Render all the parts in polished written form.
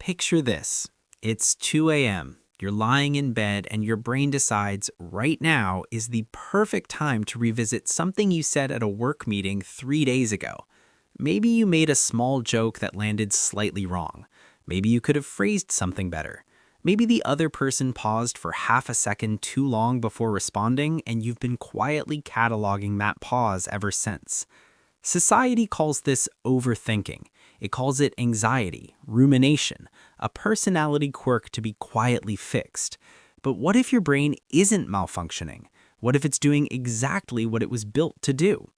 Picture this. It's 2 a.m. You're lying in bed and your brain decides right now is the perfect time to revisit something you said at a work meeting 3 days ago. Maybe you made a small joke that landed slightly wrong. Maybe you could have phrased something better. Maybe the other person paused for half a second too long before responding, and you've been quietly cataloging that pause ever since. Society calls this overthinking. It calls it anxiety, rumination, a personality quirk to be quietly fixed. But what if your brain isn't malfunctioning? What if it's doing exactly what it was built to do?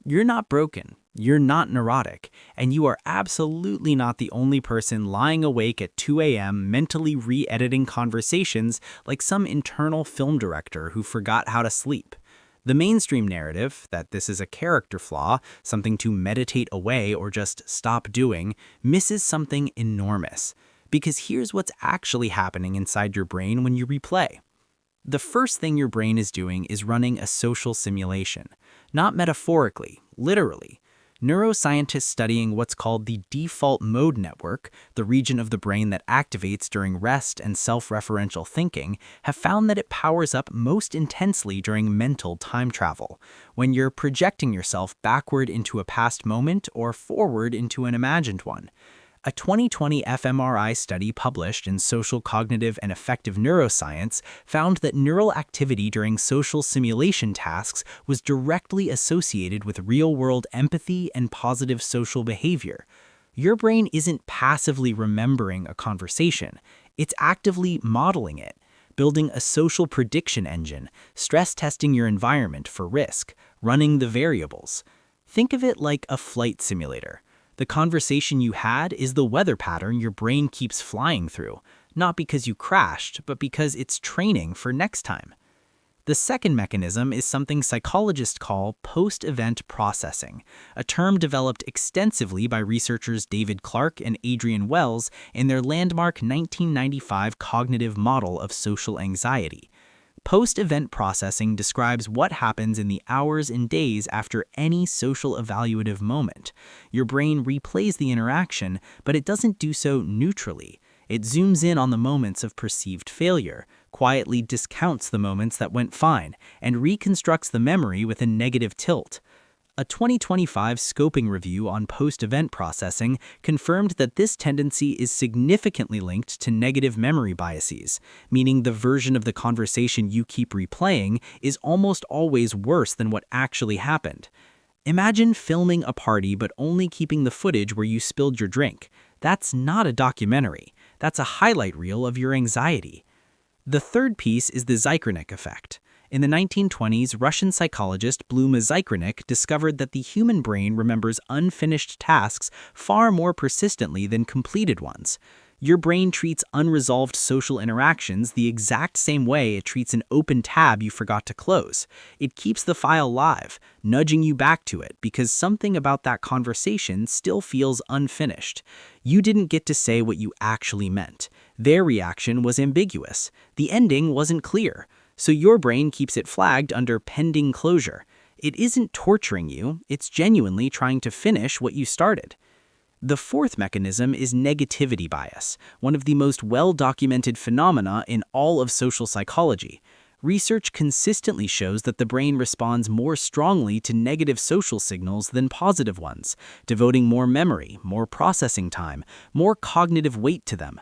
You're not broken, you're not neurotic, and you are absolutely not the only person lying awake at 2 a.m. mentally re-editing conversations like some internal film director who forgot how to sleep. The mainstream narrative, that this is a character flaw, something to meditate away or just stop doing, misses something enormous. Because here's what's actually happening inside your brain when you replay. The first thing your brain is doing is running a social simulation. Not metaphorically, literally. Neuroscientists studying what's called the default mode network, the region of the brain that activates during rest and self-referential thinking, have found that it powers up most intensely during mental time travel, when you're projecting yourself backward into a past moment or forward into an imagined one. A 2020 fMRI study published in Social Cognitive and Affective Neuroscience found that neural activity during social simulation tasks was directly associated with real-world empathy and positive social behavior. Your brain isn't passively remembering a conversation, it's actively modeling it, building a social prediction engine, stress testing your environment for risk, running the variables. Think of it like a flight simulator. The conversation you had is the weather pattern your brain keeps flying through, not because you crashed, but because it's training for next time. The second mechanism is something psychologists call post-event processing, a term developed extensively by researchers David Clark and Adrian Wells in their landmark 1995 cognitive model of social anxiety. Post-event processing describes what happens in the hours and days after any social evaluative moment. Your brain replays the interaction, but it doesn't do so neutrally. It zooms in on the moments of perceived failure, quietly discounts the moments that went fine, and reconstructs the memory with a negative tilt. A 2025 scoping review on post-event processing confirmed that this tendency is significantly linked to negative memory biases, meaning the version of the conversation you keep replaying is almost always worse than what actually happened. Imagine filming a party but only keeping the footage where you spilled your drink. That's not a documentary. That's a highlight reel of your anxiety. The third piece is the Zygarnik effect. In the 1920s, Russian psychologist Bluma Zygarnik discovered that the human brain remembers unfinished tasks far more persistently than completed ones. Your brain treats unresolved social interactions the exact same way it treats an open tab you forgot to close. It keeps the file live, nudging you back to it because something about that conversation still feels unfinished. You didn't get to say what you actually meant. Their reaction was ambiguous. The ending wasn't clear. So your brain keeps it flagged under pending closure. It isn't torturing you, it's genuinely trying to finish what you started. The fourth mechanism is negativity bias, one of the most well-documented phenomena in all of social psychology. Research consistently shows that the brain responds more strongly to negative social signals than positive ones, devoting more memory, more processing time, more cognitive weight to them.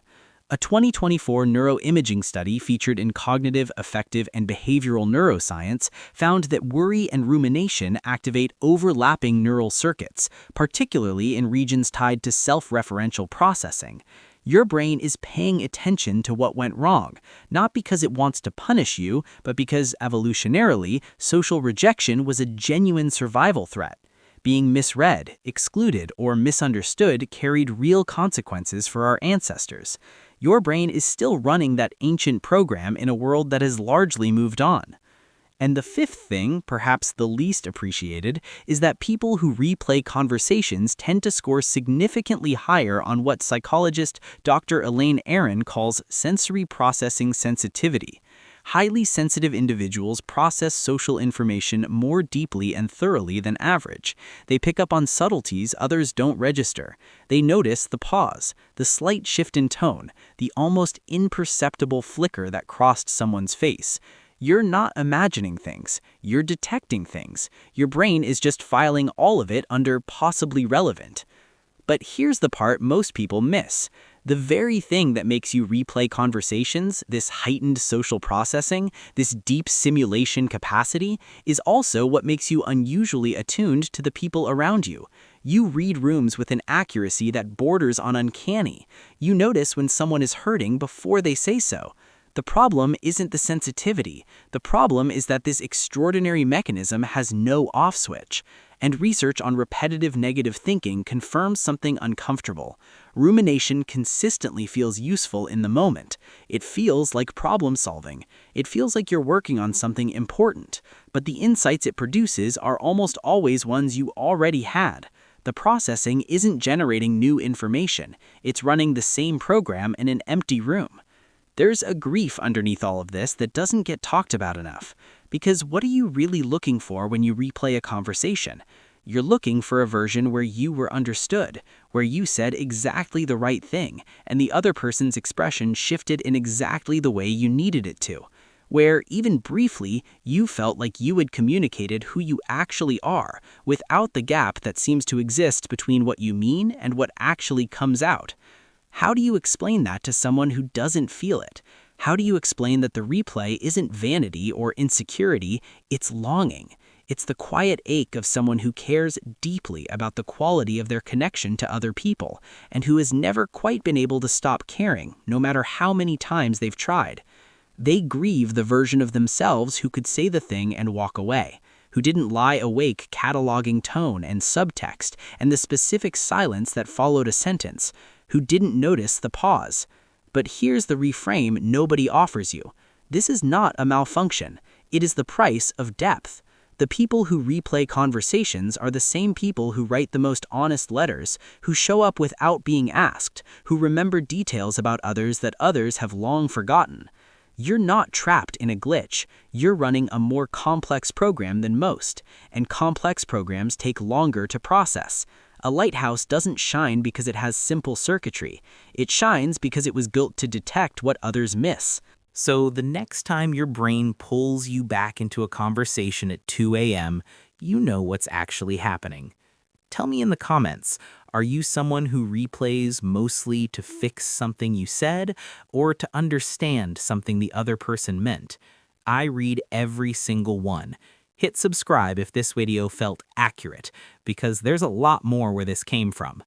A 2024 neuroimaging study featured in Cognitive, Affective, and Behavioral Neuroscience found that worry and rumination activate overlapping neural circuits, particularly in regions tied to self-referential processing. Your brain is paying attention to what went wrong, not because it wants to punish you, but because, evolutionarily, social rejection was a genuine survival threat. Being misread, excluded, or misunderstood carried real consequences for our ancestors. Your brain is still running that ancient program in a world that has largely moved on. And the fifth thing, perhaps the least appreciated, is that people who replay conversations tend to score significantly higher on what psychologist Dr. Elaine Aron calls sensory processing sensitivity. Highly sensitive individuals process social information more deeply and thoroughly than average. They pick up on subtleties others don't register. They notice the pause, the slight shift in tone, the almost imperceptible flicker that crossed someone's face. You're not imagining things, you're detecting things. Your brain is just filing all of it under possibly relevant. But here's the part most people miss. The very thing that makes you replay conversations, this heightened social processing, this deep simulation capacity, is also what makes you unusually attuned to the people around you. You read rooms with an accuracy that borders on uncanny. You notice when someone is hurting before they say so. The problem isn't the sensitivity. The problem is that this extraordinary mechanism has no off switch. And research on repetitive negative thinking confirms something uncomfortable. Rumination consistently feels useful in the moment. It feels like problem solving. It feels like you're working on something important. But the insights it produces are almost always ones you already had. The processing isn't generating new information. It's running the same program in an empty room. There's a grief underneath all of this that doesn't get talked about enough. Because what are you really looking for when you replay a conversation? You're looking for a version where you were understood, where you said exactly the right thing, and the other person's expression shifted in exactly the way you needed it to. Where, even briefly, you felt like you had communicated who you actually are, without the gap that seems to exist between what you mean and what actually comes out. How do you explain that to someone who doesn't feel it? How do you explain that the replay isn't vanity or insecurity, it's longing? It's the quiet ache of someone who cares deeply about the quality of their connection to other people, and who has never quite been able to stop caring, no matter how many times they've tried. They grieve the version of themselves who could say the thing and walk away, who didn't lie awake cataloging tone and subtext and the specific silence that followed a sentence, who didn't notice the pause. But here's the reframe nobody offers you. This is not a malfunction. It is the price of depth. The people who replay conversations are the same people who write the most honest letters, who show up without being asked, who remember details about others that others have long forgotten. You're not trapped in a glitch. You're running a more complex program than most, and complex programs take longer to process. A lighthouse doesn't shine because it has simple circuitry. It shines because it was built to detect what others miss. So the next time your brain pulls you back into a conversation at 2 a.m., you know what's actually happening. Tell me in the comments, are you someone who replays mostly to fix something you said or to understand something the other person meant? I read every single one. Hit subscribe if this video felt accurate, because there's a lot more where this came from.